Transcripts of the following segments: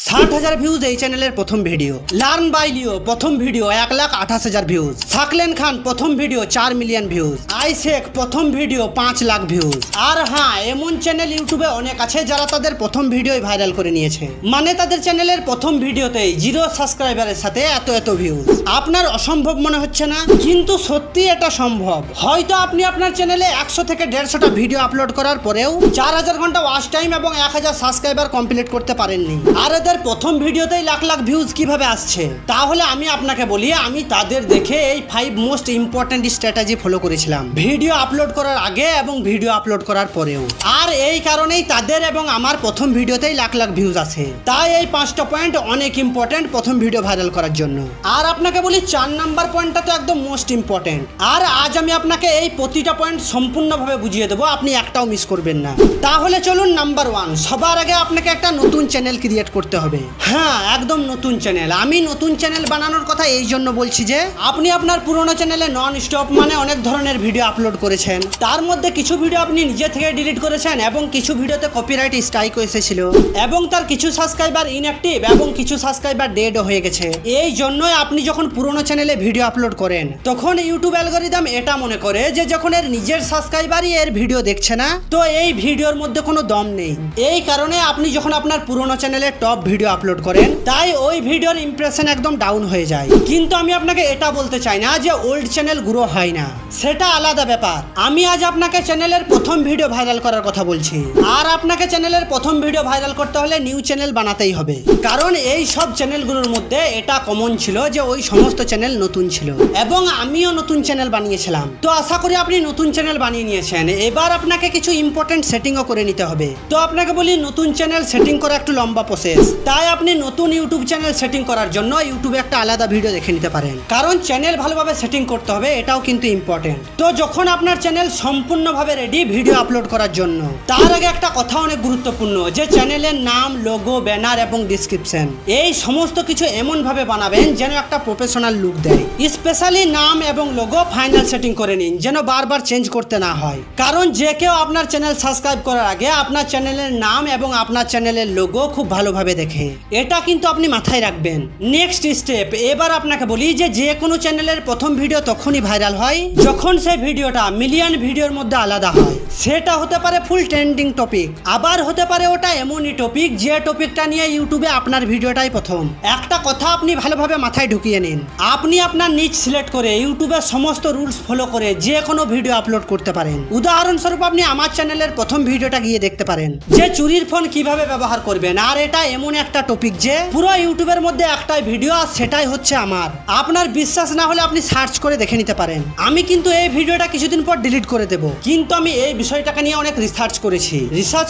60,000 views এই চ্যানেলের প্রথম ভিডিও। লার্ন বাই লিও প্রথম ভিডিও 1,28,000 ভিউজ। সাকলেন খান প্রথম ভিডিও 4 মিলিয়ন ভিউজ। আইসেক প্রথম ভিডিও 5 লাখ ভিউজ। আর হ্যাঁ, এমন চ্যানেল ইউটিউবে অনেক আছে যারা তাদের প্রথম ভিডিওই ভাইরাল করে নিয়েছে, মানে তাদের চ্যানেলের প্রথম ভিডিওতেই 0 সাবস্ক্রাইবারের সাথে এত ভিউজ। আপনার অসম্ভব মনে হচ্ছে না, কিন্তু সত্যি এটা সম্ভব। হয়তো আপনি আপনার চ্যানেলে 100 থেকে 150টা ভিডিও আপলোড করার পরেও 4000 ঘন্টা ওয়াচ টাইম এবং 1000 সাবস্ক্রাইবার কমপ্লিট করতে পারেননি। আর এদের প্রথম ভিডিওতেই লাখ লাখ ভিউজ কিভাবে আসছে? তাহলে আমি আপনাকে বলি, আমি তাদের দেখে এই 5 মোস্ট ইম্পর্টেন্ট স্ট্র্যাটেজি ফলো করেছিলাম ভিডিও আপলোড করার আগে এবং ভিডিও আপলোড করার পরেও। আর এই কারণেই তাদের এবং আমার প্রথম ভিডিওতেই লাখ লাখ ভিউজ আছে। তাই এই 5টা পয়েন্ট অনেক ইম্পর্টেন্ট প্রথম ভিডিও ভাইরাল করার জন্য। আর আপনাকে বলি 4 নাম্বার পয়েন্টটা তো একদম মোস্ট ইম্পর্টেন্ট। আর আজ আমি আপনাকে এই প্রতিটা পয়েন্ট সম্পূর্ণভাবে বুঝিয়ে দেবো, আপনি একটাও মিস করবেন না। তাহলে চলুন নাম্বার 1, সবার আগে আপনাকে একটা নতুন চ্যানেল ক্রিয়েট করতে হবে। হ্যাঁ, একদম নতুন চ্যানেল। আমি নতুন চ্যানেল বানানোর কথা এই জন্য বলছি যে আপনি আপনার পুরোনো চ্যানেলে নন স্টপ মানে অনেক ধরনের ভিডিও আপলোড করেছেন। তার মধ্যে কিছু ভিডিও আপনি নিজে থেকে ডিলিট করেছেন এবং কিছু ভিডিওতে কপিরাইট স্ট্রাইক এসেছিল এবং তার কিছু সাবস্ক্রাইবার ইনঅ্যাক্টিভ এবং কিছু সাবস্ক্রাইবার ডেড হয়ে গেছে। এই জন্যই আপনি যখন পুরোনো চ্যানেলে ভিডিও আপলোড করেন তখন ইউটিউব অ্যালগরিদম এটা মনে করে যে যখন এর নিজের সাবস্ক্রাইবারই এর ভিডিও দেখছে না, তো এই ভিডিওর মধ্যে কোনো দম নেই। এই কারণে আপনি যখন আপনার পুরোনো চ্যানেলে টপ ভিডিও আপলোড করেন তাই ওই ভিডিওর ইমপ্রেশন একদম ডাউন হয়ে যায়। কিন্তু আমি আপনাকে এটা বলতে চাই না যে ওল্ড চ্যানেল গ্রো হয় না, সেটা আলাদা ব্যাপার। আমি আজ আপনাকে চ্যানেলের প্রথম ভিডিও ভাইরাল করার কথা বলছি। আর আপনাকে চ্যানেলের প্রথম ভিডিও ভাইরাল করতে হলে নিউ চ্যানেল বানাতেই হবে, কারণ এই সব চ্যানেলগুলোর মধ্যে এটা কমন ছিল যে ওই সমস্ত চ্যানেল নতুন ছিল এবং আমিও নতুন চ্যানেল বানিয়েছিলাম। তো আশা করি আপনি নতুন চ্যানেল বানিয়ে নিয়েছেন। এবার আপনাকে কিছু ইম্পর্টেন্ট সেটিংও করে নিতে হবে। তো আপনাকে বলি, নতুন চ্যানেল সেটিং করা একটু লম্বা প্রসেস। তাই আপনি নতুন ইউটিউব চ্যানেল সেটিং করার জন্য ইউটিউবে একটা আলাদা ভিডিও দেখে নিতে পারেন, কারণ চ্যানেল ভালোভাবে সেটিং করতে হবে, এটাও কিন্তু ইম্পর্টেন্ট। তো যখন আপনার চ্যানেল সম্পূর্ণভাবে রেডি ভিডিও আপলোড করার জন্য, তার আগে একটা কথা অনেক গুরুত্বপূর্ণ যে চ্যানেলের নাম, লোগো, ব্যানার এবং ডিসক্রিপশন এই সমস্ত কিছু এমন ভাবে বানাবেন যেন একটা প্রফেশনাল লুক দেয়। স্পেশালি নাম এবং লোগো ফাইনাল সেটিং করে নিন, যেন বারবার চেঞ্জ করতে না হয়, কারণ যে কেউ আপনার চ্যানেল সাবস্ক্রাইব করার আগে আপনার চ্যানেলের নাম এবং আপনার চ্যানেলের লোগো খুব ভালোভাবে দেখে। এটা কিন্তু আপনি মাথায় রাখবেন। নেক্সট স্টেপ, এবার আপনাকে বলি যে কোনো চ্যানেলের প্রথম ভিডিও তখনই ভাইরাল হয় যখন সেই ভিডিওটা মিলিয়ন ভিডিওর মধ্যে আলাদা হয়। সেটা হতে পারে ফুল ট্রেন্ডিং টপিক, আবার হতে পারে ওটা এমনই টপিক যে টপিকটা নিয়ে ইউটিউবে আপনার ভিডিওটাই প্রথম। একটা কথা আপনি ভালোভাবে মাথায় ঢুকিয়ে নিন, আপনি আপনার নিচ সিলেক্ট করে ইউটিউবের সমস্ত রুলস ফলো করে যে কোনো ভিডিও আপলোড করতে পারেন। উদাহরণস্বরূপ আপনি আমার চ্যানেলের প্রথম ভিডিওটা গিয়ে দেখতে পারেন যে চুরির ফোন কিভাবে ব্যবহার করবেন। আর এটা এমন একটা টপিক যে পুরো ইউটিউবের মধ্যে একটাই ভিডিও, আর সেটাই হচ্ছে আমার। আপনার বিশ্বাস না হলে আপনি সার্চ করে দেখে নিতে পারেন। আমি কিন্তু এই ভিডিওটা কিছুদিন পর ডিলিট করে দেব, কিন্তু আমি এই বিষয়টাকে নিয়ে অনেক রিসার্চ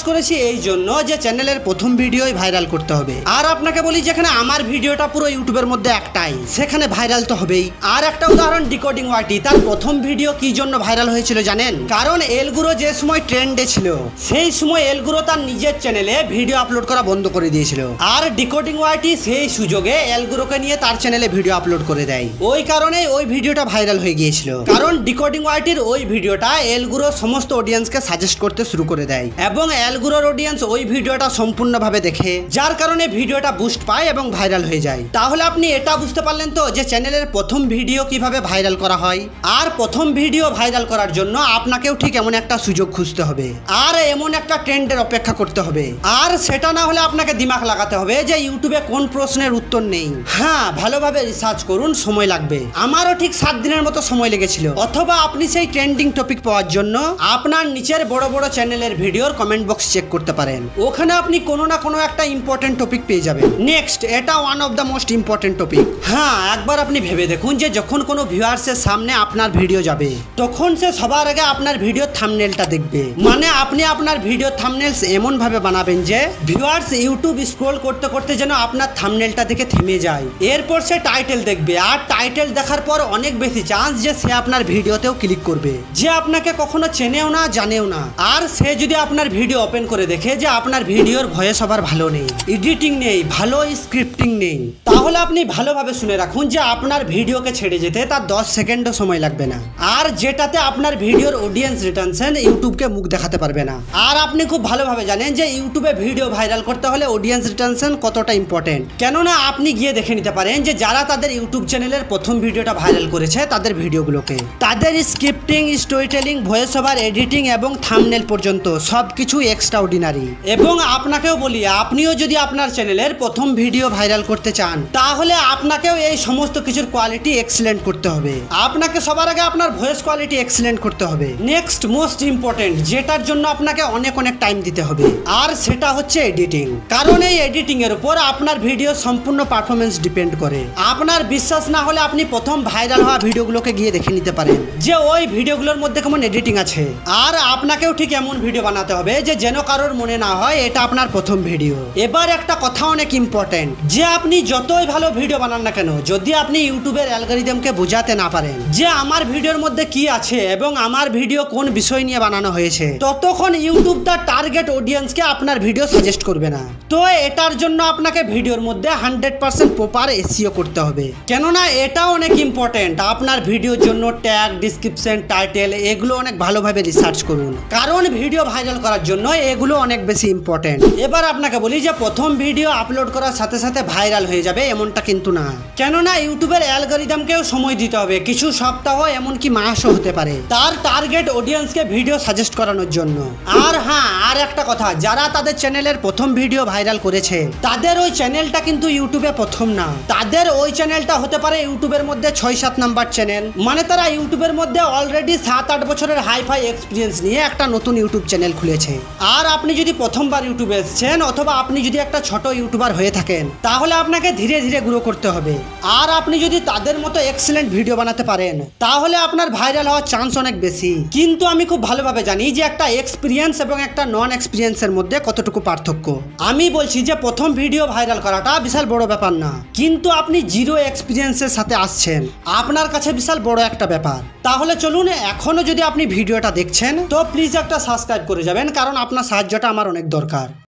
করেছি এই জন্য যে চ্যানেলের প্রথম ভিডিওই ভাইরাল করতে হবে। আর আপনাকে বলি, যেখানে আমার ভিডিওটা পুরো ইউটিউবের মধ্যে একটাই, সেখানে ভাইরাল তো হবেই। আর একটা উদাহরণ, ডিকোডিং ওয়াইটি, তার প্রথম ভিডিও কি জন্য ভাইরাল হয়েছিল জানেন? কারণ এলগুরো যে সময় ট্রেন্ডে ছিল সেই সময় এলগুরো তার নিজের চ্যানেলে ভিডিও আপলোড করা বন্ধ করে দিয়েছিল। আর ডিকোডিং ওয়াইটি সেই সুযোগে এলগুরোকে নিয়ে তার চ্যানেলে ভিডিও আপলোড করে দেয়। ওই কারণে ওই ভিডিওটা ভাইরাল হয়ে গিয়েছিল, কারণ ডিকোডিং ওয়াইটির ওই ভিডিওটা এলগুরো সমস্ত অডিয়েন্সকে সাজেস্ট করতে শুরু করে দেয় এবং এলগুরোর অডিয়েন্স ওই ভিডিওটা সম্পূর্ণভাবে দেখে, যার কারণে ভিডিওটা বুস্ট পায় এবং ভাইরাল হয়ে যায়। তাহলে আপনি এটা বুঝতে পারলেন তো যে চ্যানেলের প্রথম ভিডিও কিভাবে ভাইরাল করা হয়। আর প্রথম ভিডিও ভাইরাল করার জন্য আপনাকেও ঠিক এমন একটা সুযোগ খুঁজতে হবে আর এমন একটা ট্রেন্ডের অপেক্ষা করতে হবে। আর সেটা না হলে আপনাকে দিমাগ লাগাতে হবে যে ইউটিউবে কোন প্রশ্নের উত্তর নেই। হ্যাঁ, ভালোভাবে রিসার্চ করুন, সময় লাগবে। আমারও ঠিক 7 দিনের মতো সময় লেগেছিল। অথবা আপনি সেই ট্রেন্ডিং টপিক পাওয়ার জন্য আপনার নিচের বড় বড় চ্যানেলের ভিডিওর কমেন্ট বক্স চেক করতে পারেন, ওখানে আপনি কোনো না কোনো একটা ইম্পর্টেন্ট টপিক পেয়ে যাবেন। নেক্সট, এটা one of the most important topic. হ্যাঁ, একবার আপনি ভেবে দেখুন যে যখন কোনো ভিউয়ার্সের সামনে আপনার ভিডিও যাবে তখন সে সবার আগে আপনার ভিডিওর থাম্বনেলটা দেখবে। মানে আপনি আপনার ভিডিওর থাম্বনেলস এমন ভাবে বানাবেন যে ভিউয়ার্স ইউটিউব স্ক্রল করতে করতে যেন আপনার থাম্বনেলটা দেখে থেমে যায়। এরপর সে টাইটেল দেখবে, আর টাইটেল দেখার পর অনেক বেশি চান্স যে সে আপনার ভিডিওতেও ক্লিক করবে, যে আপনাকে কখনো চেনেও না, জানেও না। আর সে যদি আপনার ভিডিও ওপেন করে দেখে যে আপনার ভিডিওর ভয়েস ওভার ভালো নেই, এডিটিং নেই, ভালো স্ক্রিপ্টিং নেই, তাহলে আপনি ভালোভাবে শুনে রাখুন যে আপনার ভিডিওকে ছেড়ে যেতে তার 10 সেকেন্ডও সময় লাগবে না। আর যেটাতে আপনার ভিডিওর অডিয়েন্স রিটেনশন ইউটিউবকে মুখ দেখাতে পারবে না। আর আপনি খুব ভালোভাবে জানেন যে ইউটিউবে ভিডিও ভাইরাল করতে হলে অডিয়েন্স রিটেনশন জানছেন কতটা ইম্পর্টেন্ট। কেননা আপনি গিয়ে দেখে নিতে পারেন যে যারা তাদের ইউটিউব চ্যানেলের প্রথম ভিডিওটা ভাইরাল করেছে তাদের ভিডিওগুলোকে, তাদের scripting, story telling, voice over, editing এবং থাম্বনেল পর্যন্ত সবকিছু এক্সট্রা অর্ডিনারি। এবং আপনাকেও বলি, আপনিও যদি আপনার চ্যানেলের প্রথম ভিডিও ভাইরাল করতে চান তাহলে আপনাকেও এই সমস্ত কিছুর কোয়ালিটি এক্সিলেন্ট করতে হবে। আপনাকে সবার আগে আপনার ভয়েস কোয়ালিটি এক্সিলেন্ট করতে হবে। নেক্সট মোস্ট ইম্পর্টেন্ট, যেটার জন্য আপনাকে অনেক টাইম দিতে হবে, আর সেটা হচ্ছে এডিটিং। কারণ এই এডিটিং এর উপর আপনার ভিডিও সম্পূর্ণ পারফরমেন্স ডিপেন্ড করে। আপনার বিশ্বাস না হলে আপনি প্রথম ভাইরাল হওয়া ভিডিওগুলোকে গিয়ে দেখে নিতে পারেন যে ওই ভিডিওগুলোর মধ্যে কেমন এডিটিং আছে। আর আপনাকেও ঠিক এমন ভিডিও বানাতে হবে যে যেন কারোর মনে না হয় এটা আপনার প্রথম ভিডিও। এবার একটা কথা অনেক ইম্পর্টেন্ট, যে আপনি যতই ভালো ভিডিও বানান না কেন, যদি আপনি ইউটিউবের অ্যালগরিদমকে বোঝাতে না পারেন যে আমার ভিডিওর মধ্যে কি আছে এবং আমার ভিডিও কোন বিষয় নিয়ে বানানো হয়েছে, ততক্ষণ ইউটিউব তার টার্গেট অডিয়েন্সকে আপনার ভিডিও সাজেস্ট করবে না। তো এটার জন্য আপনাকে ভিডিওর মধ্যে 100% প্রপার এসইও করতে হবে। কেননা এটা অনেক ইম্পর্টেন্ট। আপনার ভিডিওর জন্য ট্যাগ, ডিসক্রিপশন, টাইটেল এগুলো অনেক ভালোভাবে রিসার্চ করুন, কারণ ভিডিও ভাইরাল করার জন্য এগুলো অনেক বেশি ইম্পর্টেন্ট। এবার আপনাকে বলি যে প্রথম ভিডিও আপলোড করার সাথে সাথে ভাইরাল হয়ে যাবে এমনটা কিন্তু না। কেননা ইউটিউবের অ্যালগরিদমকেও সময় দিতে হবে, কিছু সপ্তাহ এমনকি মাসও হতে পারে তার টার্গেট অডিয়েন্সকে ভিডিও সাজেস্ট করানোর জন্য। আর হ্যাঁ, আর একটা কথা, যারা তাদের চ্যানেলের প্রথম ভিডিও ভাইরাল করেছে তাদের ওই চ্যানেলটা কিন্তু ইউটিউবে প্রথম না। তাদের ওই চ্যানেলটা হতে পারে ইউটিউবের মধ্যে 6-7 নাম্বার চ্যানেল। মানে তারা ইউটিউবের মধ্যে অলরেডি 7-8 বছরের হাইফাই এক্সপিরিয়েন্স নিয়ে একটা নতুন ইউটিউব চ্যানেল খুলেছে। আর আপনি যদি প্রথমবার ইউটিউবে এসেছেন অথবা আপনি যদি একটা ছোট ইউটিউবার হয়ে থাকেন তাহলে আপনাকে ধীরে ধীরে গ্রো করতে হবে। আর আপনি যদি তাদের মতো এক্সেলেন্ট ভিডিও বানাতে পারেন তাহলে আপনার ভাইরাল হওয়ার চান্স অনেক বেশি। কিন্তু আমি খুব ভালোভাবে জানি যে একটা এক্সপিরিয়েন্স এবং একটা নন এক্সপিরিয়েন্সের মধ্যে কতটুকু পার্থক্য। আমি বলছি যে প্রথম ভিডিও ভাইরাল করাটা বিশাল বড় ব্যাপার না, কিন্তু আপনি জিরো এক্সপিরিয়েন্সের সাথে আসছেন, আপনার কাছে বিশাল বড় একটা ব্যাপার। তাহলে চলুন, এখনো যদি আপনি ভিডিওটা দেখছেন তো প্লিজ একটা সাবস্ক্রাইব করে যাবেন, কারণ আপনার সাহায্যটা আমার অনেক দরকার।